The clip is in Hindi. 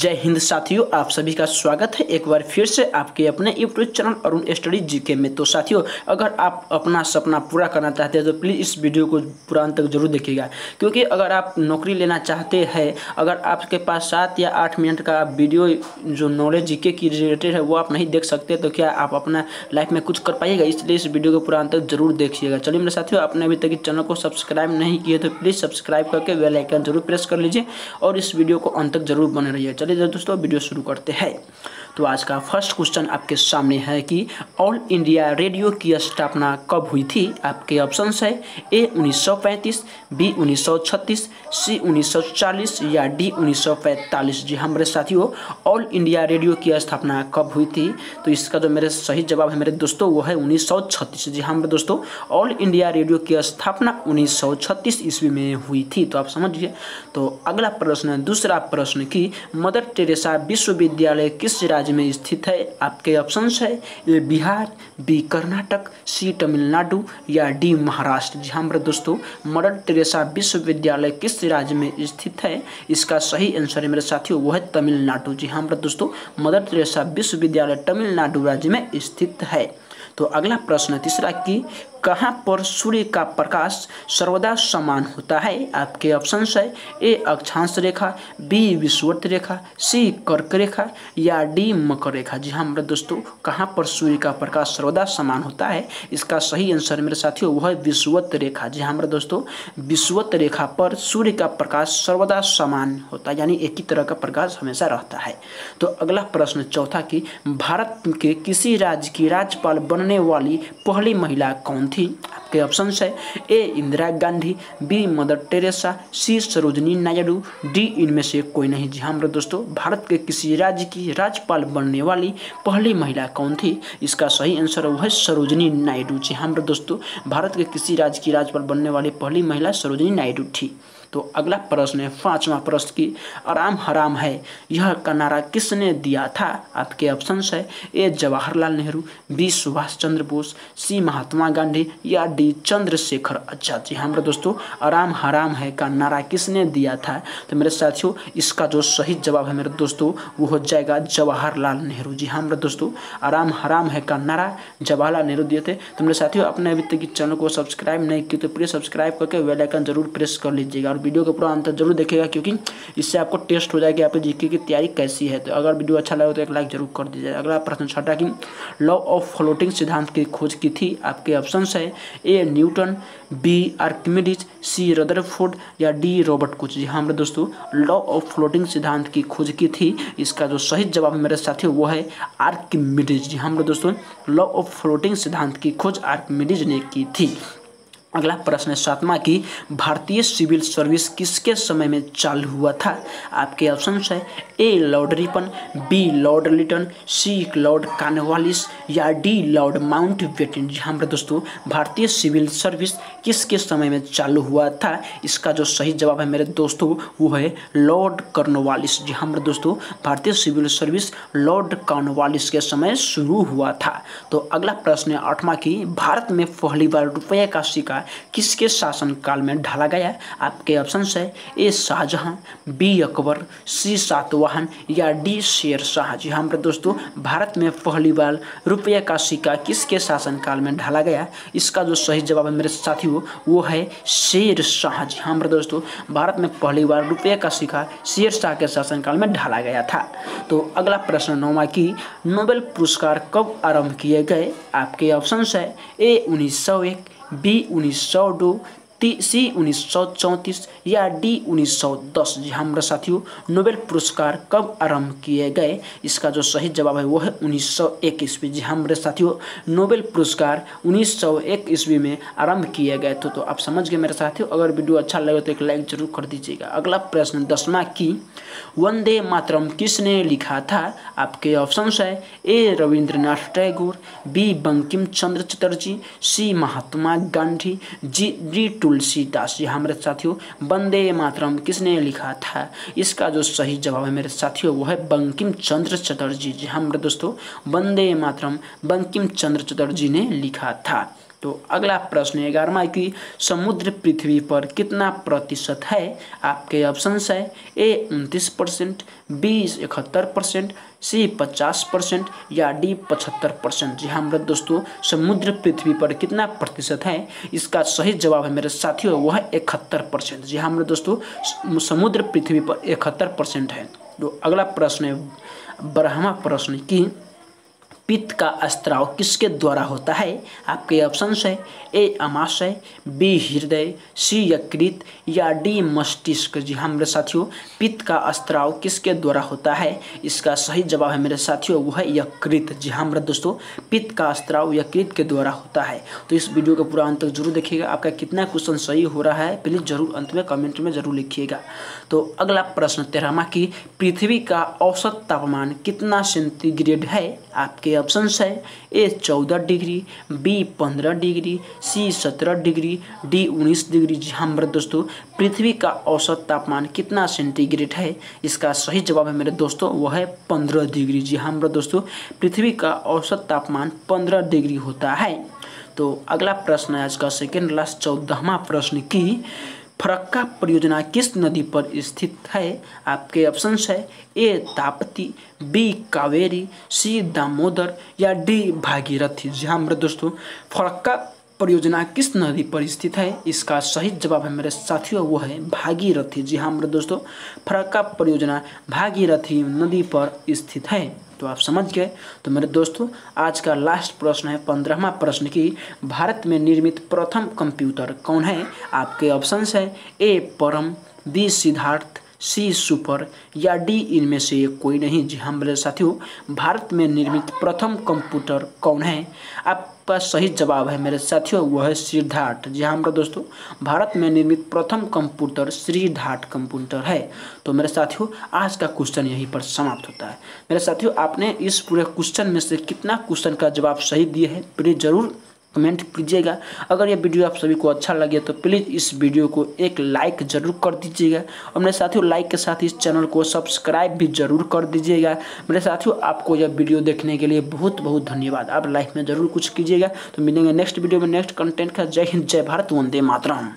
जय हिंद साथियों, आप सभी का स्वागत है एक बार फिर से आपके अपने YouTube channel Arun study GK में। तो साथियों, अगर आप अपना सपना पूरा करना चाहते हैं तो प्लीज़ इस वीडियो को पूरा अंत तक जरूर देखिएगा, क्योंकि अगर आप नौकरी लेना चाहते हैं, अगर आपके पास 7 या 8 मिनट का वीडियो जो नॉलेज जीके की रिलेटेड है वो आप नहीं देख सकते तो क्या आप अपना लाइफ में कुछ कर पाइएगा। इसलिए इस वीडियो को पूरा अंत तक जरूर देखिएगा। चलिए मेरे साथियों, आपने अभी तक इस चैनल को सब्सक्राइब नहीं किए तो प्लीज़ सब्सक्राइब करके बेल आइकन जरूर प्रेस कर लीजिए और इस वीडियो को अंत तक जरूर बने रहिए। चलिए दोस्तों, वीडियो शुरू करते हैं। तो आज का फर्स्ट क्वेश्चन आपके सामने है कि ऑल इंडिया रेडियो की स्थापना कब हुई थी। आपके ऑप्शंस है ए 1935, बी 1936, सी 1940 या डी 1945। जी हाँ मेरे साथियों, ऑल इंडिया रेडियो की स्थापना कब हुई थी, तो इसका जो मेरे सही जवाब है मेरे दोस्तों वो है 1936। जी हाँ मेरे दोस्तों, ऑल इंडिया रेडियो की स्थापना 1936 ईस्वी में हुई थी। तो आप समझिए। तो अगला प्रश्न, दूसरा प्रश्न कि मदर टेरेसा विश्वविद्यालय किस राज्य में स्थित है। आपके ऑप्शंस है ए बिहार, बी कर्नाटक, सी तमिलनाडु या डी महाराष्ट्र। जी हाँ मेरे दोस्तों, मदर टेरेसा विश्वविद्यालय किस राज्य में स्थित है, इसका सही आंसर है मेरे साथियों वो है तमिलनाडु। जी हाँ मेरे दोस्तों, मदर टेरेसा विश्वविद्यालय तमिलनाडु राज्य में स्थित है। तो अगला प्रश्न तीसरा कि कहाँ पर सूर्य का प्रकाश सर्वदा समान होता है। आपके ऑप्शंस है ए अक्षांश रेखा, बी विषुवत रेखा, सी कर्क रेखा या डी मकर रेखा। जी हाँ मेरे दोस्तों, कहाँ पर सूर्य का प्रकाश सर्वदा समान होता है, इसका सही आंसर मेरे साथियों वह है विषुवत रेखा। जी हाँ मेरे दोस्तों, विषुवत रेखा पर सूर्य का प्रकाश सर्वदा समान होता है, यानी एक ही तरह का प्रकाश हमेशा रहता है। तो अगला प्रश्न चौथा कि भारत के किसी राज्य की राज्यपाल बनने वाली पहली महिला कौन थी। आपके ऑप्शंस है A Indira Gandhi, B Mother Teresa, C Sarojini Naidu, D इनमें से कोई नहीं। जी हाँ मेरे दोस्तों, भारत के किसी राज्य की राज्यपाल बनने वाली पहली महिला कौन थी, इसका सही आंसर है सरोजिनी नायडू। जी हाँ मेरे दोस्तों, भारत के किसी राज्य की राज्यपाल बनने वाली पहली महिला सरोजिनी नायडू थी। तो अगला प्रश्न है पांचवा प्रश्न की आराम हराम है यह का नारा किसने दिया था। आपके ऑप्शंस है ए जवाहरलाल नेहरू, बी सुभाष चंद्र बोस, सी महात्मा गांधी या डी चंद्रशेखर आजाद। जी हाँ मेरे दोस्तों, आराम हराम है का नारा किसने दिया था, तो मेरे साथियों इसका जो सही जवाब है मेरे दोस्तों वो हो जाएगा जवाहरलाल नेहरू। जी हाँ मेरे दोस्तों, आराम हराम है का नारा जवाहरलाल नेहरू दिए थे। तो मेरे साथियों, अपने अभी तक इस चैनल को सब्सक्राइब नहीं किए तो प्लीज सब्सक्राइब करके बेल आइकन जरूर प्रेस कर लीजिएगा और वीडियो का पूरा अंत जरूर देखिएगा, क्योंकि इससे आपको टेस्ट हो जाएगा कि आपकी जीके की तैयारी कैसी है। तो अगर वीडियो अच्छा लगे तो एक लाइक जरूर कर दीजिए। अगला प्रश्न छठा कि लॉ ऑफ फ्लोटिंग सिद्धांत की खोज की थी। आपके ऑप्शंस है A Newton, B Archimedes, C Rutherford या डी रॉबर्ट कुछ। जी हाँ मेरे दोस्तों, लॉ ऑफ फ्लोटिंग सिद्धांत की खोज की थी, इसका जो सही जवाब है मेरे साथियों वो है आर्किमिडीज। जी हाँ मेरे दोस्तों, लॉ ऑफ फ्लोटिंग सिद्धांत की खोज आर्किमिडीज ने की थी। अगला प्रश्न सातवां की भारतीय सिविल सर्विस किसके समय में चालू हुआ था। आपके ऑप्शंस है A Lord Ripon, B Lord Lytton, C Lord Cornwallis या डी लॉर्ड माउंटबेटन। जी हाँ मेरे दोस्तों, भारतीय सिविल सर्विस किसके समय में चालू हुआ था, इसका जो सही जवाब है मेरे दोस्तों वो है लॉर्ड कॉर्नवालिस। जी हाँ मेरे दोस्तों, भारतीय सिविल सर्विस लॉर्ड कॉर्नवालिस के समय शुरू हुआ था। तो अगला प्रश्न आठवां की भारत में पहली बार रुपये का सिक्का किसके शासनकाल में ढाला गया। आपके ऑप्शन है ए शाहजहां, बी अकबर, सी सातवाहन या डी शेर शाह। जी हाँ मेरे दोस्तों, भारत में पहली बार रुपये का सिक्का किसके शासनकाल में ढाला गया, इसका जो सही जवाब है मेरे साथियों वो है शेर शाह। जी हाँ मेरे दोस्तों, भारत में पहली बार रुपये का सिक्का शेर शाह के शासनकाल में ढाला गया था। तो अगला प्रश्न नौवां की नोबेल पुरस्कार कब आरंभ किए गए। आपके ऑप्शन है ए 1901, बी 1902, सी 1934 या डी 1910। जी हाँ मेरे साथियों, नोबेल पुरस्कार कब आरंभ किए गए, इसका जो सही जवाब है वो है 1901 ईस्वी। जी हाँ मेरे साथियों, नोबेल पुरस्कार 1901 ईस्वी में आरंभ किए गए थे। तो आप समझ गए मेरे साथियों। अगर वीडियो अच्छा लगे तो एक लाइक जरूर कर दीजिएगा। अगला प्रश्न दसवां की वंदे मातरम किसने लिखा था। आपके ऑप्शंस है ए रविंद्रनाथ टैगोर, बी बंकिम चंद्र चटर्जी, सी महात्मा गांधी, डी तुलसीदास। जी हाँ मेरे साथियों, वंदे मातरम किसने लिखा था, इसका जो सही जवाब है मेरे साथियों वो है बंकिम चंद्र चटर्जी। जी हाँ मेरे दोस्तों, वंदे मातरम बंकिम चंद्र चटर्जी ने लिखा था। तो अगला प्रश्न 11वां कि समुद्र पृथ्वी पर कितना प्रतिशत है। आपके ऑप्शंस है ए 29%, बी 71%, सी 50% या डी 75%। जी हाँ मेरे दोस्तों, समुद्र पृथ्वी पर कितना प्रतिशत है, इसका सही जवाब है मेरे साथियों वह 71%। जी हाँ मेरे दोस्तों, समुद्र पृथ्वी पर 71% है। तो अगला प्रश्न है 12वां प्रश्न कि पित्त का स्त्राव किसके द्वारा होता है। आपके ऑप्शंस है ए अमाशय, बी हृदय, सी यकृत या डी मस्तिष्क। जी हाँ मेरे साथियों, पित्त का स्त्राव किसके द्वारा होता है, इसका सही जवाब है मेरे साथियों वो है यकृत। जी हाँ मेरे दोस्तों, पित्त का स्त्राव यकृत के द्वारा होता है। तो इस वीडियो को पूरा अंत तक जरूर देखिएगा। आपका कितना क्वेश्चन सही हो रहा है प्लीज़ जरूर अंत में कमेंट में जरूर लिखिएगा। तो अगला प्रश्न 13वां कि पृथ्वी का औसत तापमान कितना सेंटीग्रेड है। आपके ऑप्शंस है ए 14 डिग्री, बी 15 डिग्री, सी 17 डिग्री, डी 19 डिग्री। जी हाँ मेरे दोस्तों, पृथ्वी का औसत तापमान कितना सेंटीग्रेड है, इसका सही जवाब है मेरे दोस्तों वह है 15 डिग्री। जी हाँ मेरे दोस्तों, पृथ्वी का औसत तापमान 15 डिग्री होता है। तो अगला प्रश्न है आज का सेकेंड लास्ट 14वां प्रश्न की फरक्का परियोजना किस नदी पर स्थित है। आपके ऑप्शंस है ए ताप्ती, बी कावेरी, सी दामोदर या डी भागीरथी। जी हाँ मेरे दोस्तों, फरक्का परियोजना किस नदी पर स्थित है, इसका सही जवाब है मेरे साथियों वो है भागीरथी। जी हाँ मेरे दोस्तों, फरक्का परियोजना भागीरथी नदी पर स्थित है। तो आप समझ गए। तो मेरे दोस्तों, आज का लास्ट प्रश्न है 15वां प्रश्न की भारत में निर्मित प्रथम कंप्यूटर कौन है। आपके ऑप्शंस है ए परम, बी सिद्धार्थ, सी सुपर या डी इनमें से कोई नहीं। जी हाँ मेरे साथियों, भारत में निर्मित प्रथम कंप्यूटर कौन है, आपका सही जवाब है मेरे साथियों वह है सिद्धार्थ। जी हाँ मेरे दोस्तों, भारत में निर्मित प्रथम कंप्यूटर सिद्धार्थ कंप्यूटर है। तो मेरे साथियों, आज का क्वेश्चन यहीं पर समाप्त होता है। मेरे साथियों, आपने इस पूरे क्वेश्चन में से कितना क्वेश्चन का जवाब सही दिए है प्लीज़ जरूर कमेंट कीजिएगा। अगर ये वीडियो आप सभी को अच्छा लगे तो प्लीज़ इस वीडियो को एक लाइक जरूर कर दीजिएगा और मेरे साथियों लाइक के साथ इस चैनल को सब्सक्राइब भी जरूर कर दीजिएगा। मेरे साथियों, आपको यह वीडियो देखने के लिए बहुत बहुत धन्यवाद। आप लाइफ में जरूर कुछ कीजिएगा। तो मिलेंगे नेक्स्ट वीडियो में नेक्स्ट कंटेंट का। जय हिंद, जय भारत, वंदे मातरम।